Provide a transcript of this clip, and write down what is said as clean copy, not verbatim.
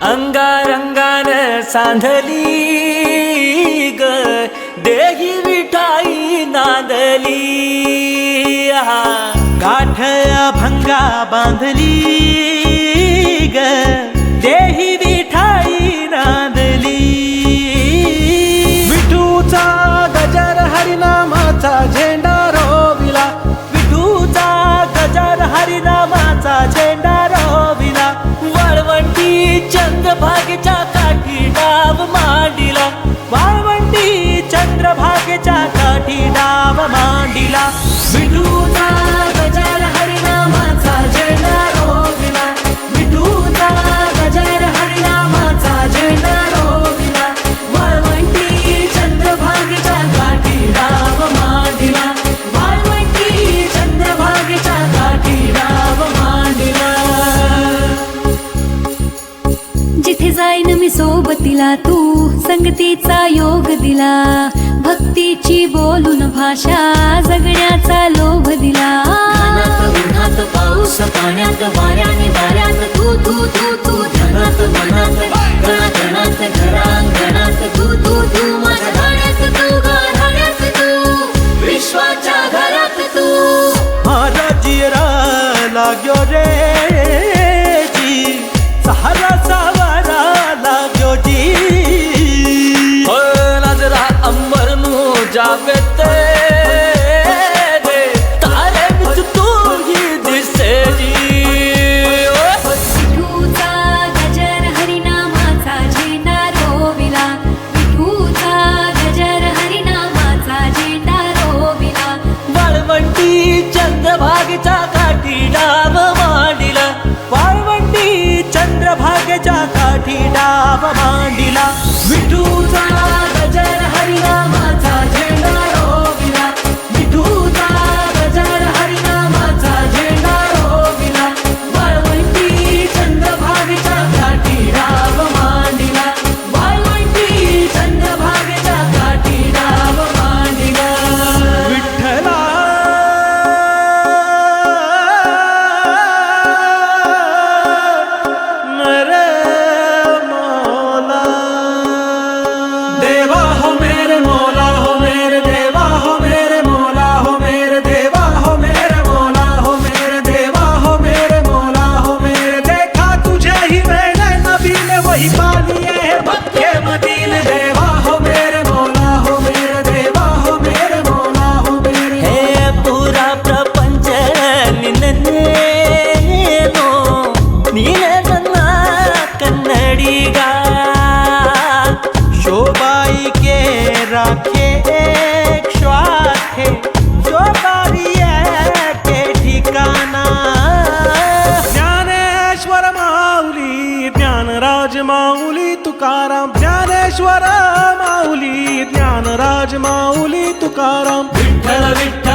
अंगारंगान सांधली ग देही विठाई नांदली गाठया भंगा बांधली ग देही विठाई नांदली विठूचा गजर हरिनामाचा झेंडा रोविला विठूचा गजर हरिनामाचा झेंडा रोविला वाळवंटी चंद्रभागेच्या काठी डाव मांडिला वाळवंटी चंद्रभागेच्या काठी डाव मांडिला विठूचा गजर हरिनामाचा झेंडा रोविला विठूचा गजर हरिनामाचा झेंडा रोविला वाळवंटी चंद्रभागेच्या काठी डाव मांडिला वाळवंटी चंद्रभागेच्या काठी डाव मांडिला जिथे जाईन मी सोबतीला तू संगतीचा योग दिला भक्तीची बोलून भाषा जगण्याचा लोभ दिला उन्हात पाऊस पाण्यात वाऱ्याने वाऱ्यात तू तू तू तू धनात मनात गणात घरांगणात तू तू तू माझ्या गाण्यात तू गाण्यात तू विश्वाच्या घरात तू माझा जिरा लाग्यो रे जी सहारा सावरा लाग्यो जी नजरा अंबर नू जावे ते तारे विच तू ही दिसे जी विठूचा गजर हरिनामाचा झेंडा रोविला विठूचा गजर हरिनामाचा झेंडा रोविला वाळवंटी चंद्रभागेच्या काठी डाव मांडिला वाळवंटी चंद्रभागेच्या काठी डाव मांडिला विठूचा गजर हरिनामाचा झेंडा रोविला विठूचा गजर हरिनामाचा झेंडा रोविला वाळवंटी चंद्रभागेच्या काठी डाव मांडिला वाळवंटी चंद्रभागेच्या काठी डाव मांडिला विठ्ठला नर मौला देवा हो मेरे मौला हो मेरे देवा हो मेरे मौला हो मेरे देवा हो मेरे मौला हो मेरे देवा हो मेरे मौला हो मेरे देखा तुझे ही मैंने नबी ने वही पा लिए है मक्के मदीने देवा हो मेरे मौला हो मेरे देवा हो मेरे मौला हो मेरे हे पूरा प्रपंच निन्नेनो ನೀನೆ ನನ್ನ ಕನ್ನಡಿಗ शोबाई के राखे एक श्वास है शोबाई के ठिकाना ज्ञानेश्वर माऊली ज्ञानराज माऊली तुकाराम ज्ञानेश्वर माऊली ज्ञानराज माऊली तुकाराम विठ्ठल विठ्ठल